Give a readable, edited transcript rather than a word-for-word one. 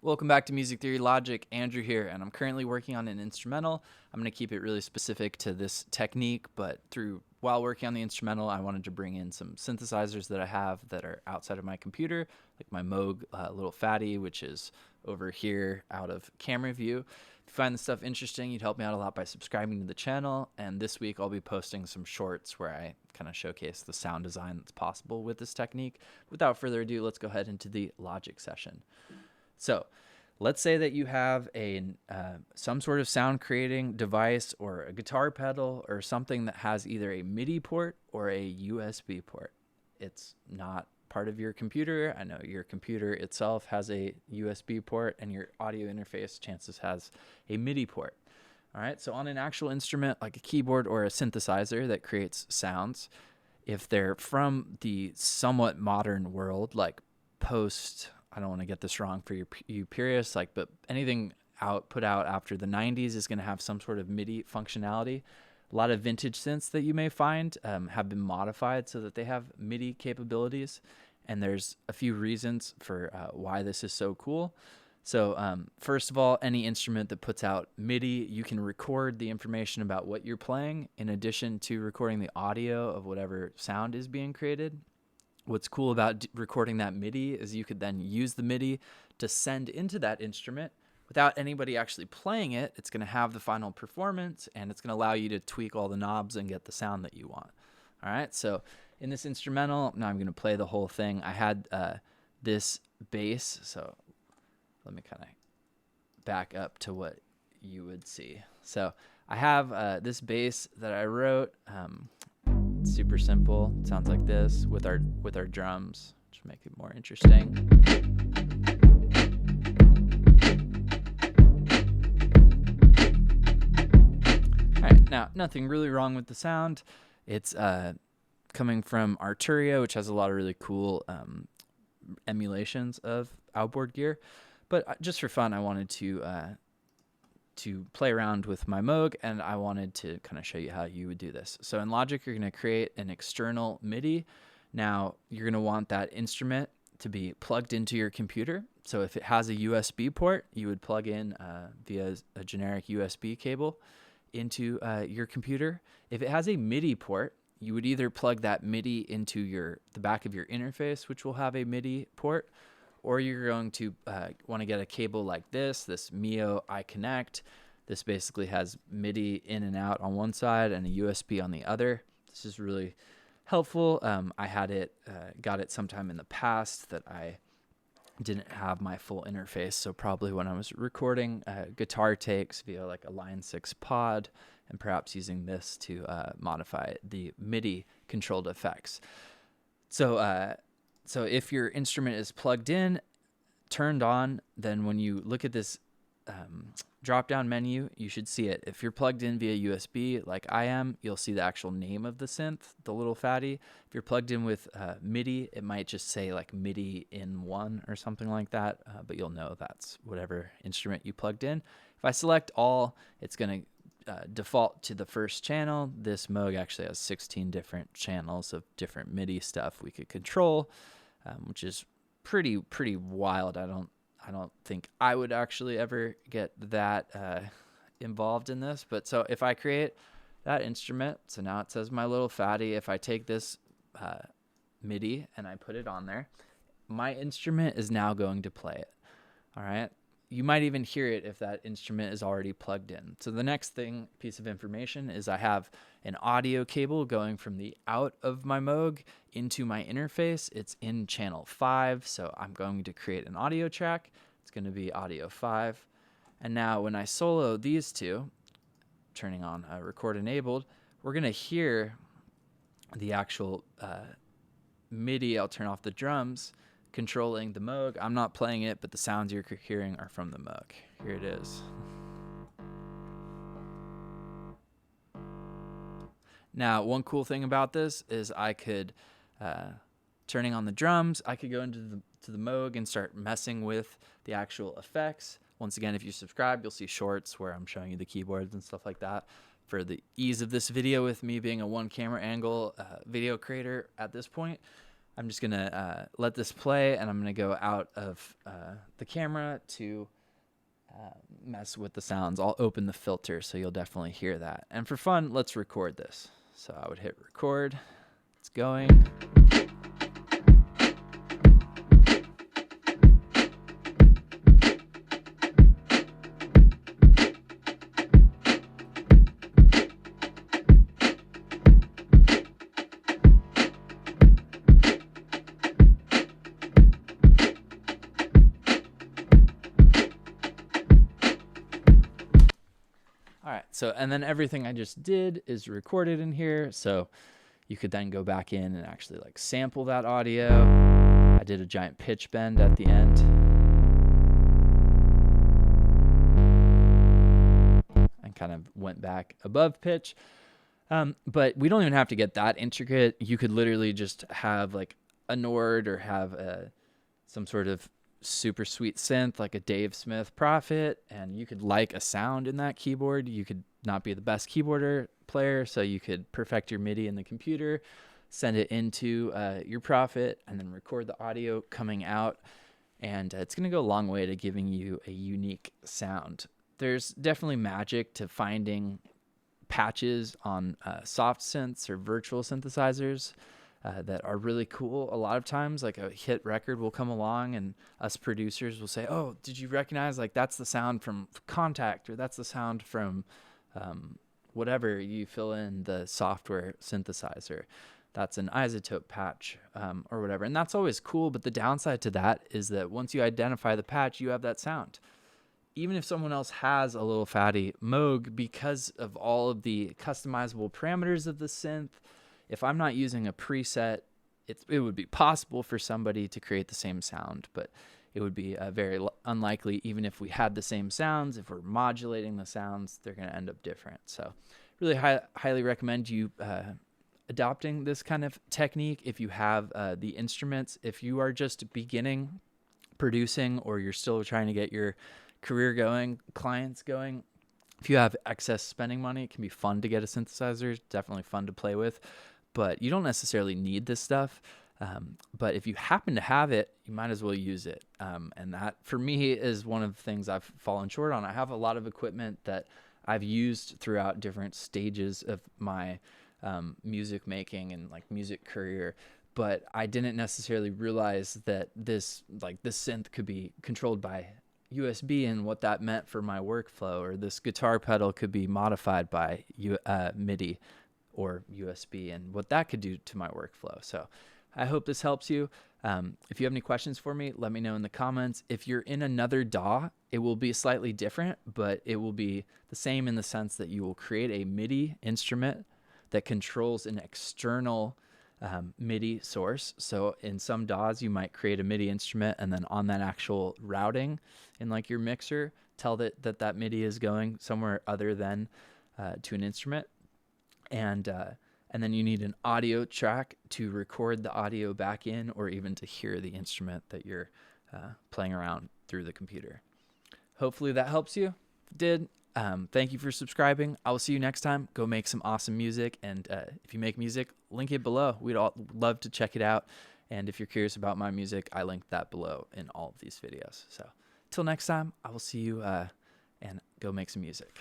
Welcome back to Music Theory Logic. Andrew here, and I'm currently working on an instrumental. I'm going to keep it really specific to this technique, but while working on the instrumental, I wanted to bring in some synthesizers that I have that are outside of my computer, like my Moog Little Fatty, which is over here out of camera view. If you find this stuff interesting, you'd help me out a lot by subscribing to the channel, and this week I'll be posting some shorts where I kind of showcase the sound design that's possible with this technique. Without further ado, let's go ahead into the logic session. So let's say that you have some sort of sound creating device or a guitar pedal or something that has either a MIDI port or a USB port. It's not part of your computer. I know your computer itself has a USB port, and your audio interface chances has a MIDI port. All right, so on an actual instrument like a keyboard or a synthesizer that creates sounds, if they're from the somewhat modern world, like I don't want to get this wrong for you purists, but anything put out after the 90s is going to have some sort of MIDI functionality. A lot of vintage synths that you may find have been modified so that they have MIDI capabilities, and there's a few reasons for why this is so cool. So first of all, any instrument that puts out MIDI, you can record the information about what you're playing in addition to recording the audio of whatever sound is being created. What's cool about recording that MIDI is you could then use the MIDI to send into that instrument without anybody actually playing it. It's going to have the final performance, and it's going to allow you to tweak all the knobs and get the sound that you want. All right, so in this instrumental, now I'm going to play the whole thing. I had this bass, so let me kind of back up to what you would see. So I have this bass that I wrote. Super simple. It sounds like this with our drums, which make it more interesting. All right, now nothing really wrong with the sound. It's coming from Arturia, which has a lot of really cool emulations of outboard gear. But just for fun, I wanted to play around with my Moog, and I wanted to kind of show you how you would do this. So in Logic, you're going to create an external MIDI. Now, you're going to want that instrument to be plugged into your computer. So if it has a USB port, you would plug in via a generic USB cable into your computer. If it has a MIDI port, you would either plug that MIDI into the back of your interface, which will have a MIDI port, or you're going to want to get a cable like this Mio iConnect. This basically has MIDI in and out on one side and a USB on the other. This is really helpful. I had got it sometime in the past that I didn't have my full interface, so probably when I was recording guitar takes via like a Line 6 pod, and perhaps using this to modify the MIDI controlled effects. So if your instrument is plugged in, turned on, then when you look at this drop-down menu, you should see it. If you're plugged in via USB, like I am, you'll see the actual name of the synth, the Little Fatty. If you're plugged in with MIDI, it might just say like MIDI in 1 or something like that, but you'll know that's whatever instrument you plugged in. If I select all, it's going to default to the first channel. This Moog actually has 16 different channels of different MIDI stuff we could control, which is pretty wild. I don't think I would actually ever get that involved in this. But so if I create that instrument, so now it says my Little Fatty. If I take this MIDI and I put it on there, my instrument is now going to play it. All right. You might even hear it if that instrument is already plugged in. So the next piece of information is I have an audio cable going from the out of my Moog into my interface. It's in channel 5, so I'm going to create an audio track. It's going to be audio 5. And now when I solo these two, turning on record enabled, we're going to hear the actual MIDI. I'll turn off the drums, controlling the Moog. I'm not playing it, but the sounds you're hearing are from the Moog. Here it is. Now, one cool thing about this is I could, turning on the drums, I could go into the Moog and start messing with the actual effects. Once again, if you subscribe, you'll see shorts where I'm showing you the keyboards and stuff like that. For the ease of this video, with me being a one camera angle video creator at this point, I'm just gonna let this play, and I'm gonna go out of the camera to mess with the sounds. I'll open the filter so you'll definitely hear that. And for fun, let's record this. So I would hit record. It's going. All right, so and then everything I just did is recorded in here, so you could then go back in and actually like sample that audio. I did a giant pitch bend at the end. And kind of went back above pitch. But we don't even have to get that intricate. You could literally just have like a Nord or have some sort of super sweet synth like a Dave Smith Prophet, and you could like a sound in that keyboard. You could not be the best keyboarder player, so you could perfect your MIDI in the computer, send it into your Prophet, and then record the audio coming out, and it's going to go a long way to giving you a unique sound. There's definitely magic to finding patches on soft synths or virtual synthesizers that are really cool. A lot of times, like a hit record will come along and us producers will say, oh, did you recognize, like, that's the sound from Contact, or that's the sound from whatever you fill in the software synthesizer. That's an isotope patch or whatever. And that's always cool, but the downside to that is that once you identify the patch, you have that sound. Even if someone else has a little fatty Moog, because of all of the customizable parameters of the synth, if I'm not using a preset, it would be possible for somebody to create the same sound, but it would be very unlikely. Even if we had the same sounds, if we're modulating the sounds, they're going to end up different. So really highly recommend you adopting this kind of technique if you have the instruments. If you are just beginning producing, or you're still trying to get your career going, clients going, if you have excess spending money, it can be fun to get a synthesizer. It's definitely fun to play with, but you don't necessarily need this stuff. But if you happen to have it, you might as well use it. And that, for me, is one of the things I've fallen short on. I have a lot of equipment that I've used throughout different stages of my music making and like music career, but I didn't necessarily realize that this synth could be controlled by USB and what that meant for my workflow, or this guitar pedal could be modified by MIDI or USB, and what that could do to my workflow. So I hope this helps you. If you have any questions for me, let me know in the comments. If you're in another DAW, it will be slightly different, but it will be the same in the sense that you will create a MIDI instrument that controls an external MIDI source. So in some DAWs, you might create a MIDI instrument, and then on that actual routing in like your mixer, tell that MIDI is going somewhere other than to an instrument. And then you need an audio track to record the audio back in, or even to hear the instrument that you're playing around through the computer. Hopefully that helps you. If it did, thank you for subscribing. I will see you next time. Go make some awesome music. And if you make music, link it below. We'd all love to check it out. And if you're curious about my music, I linked that below in all of these videos. So till next time, I will see you and go make some music.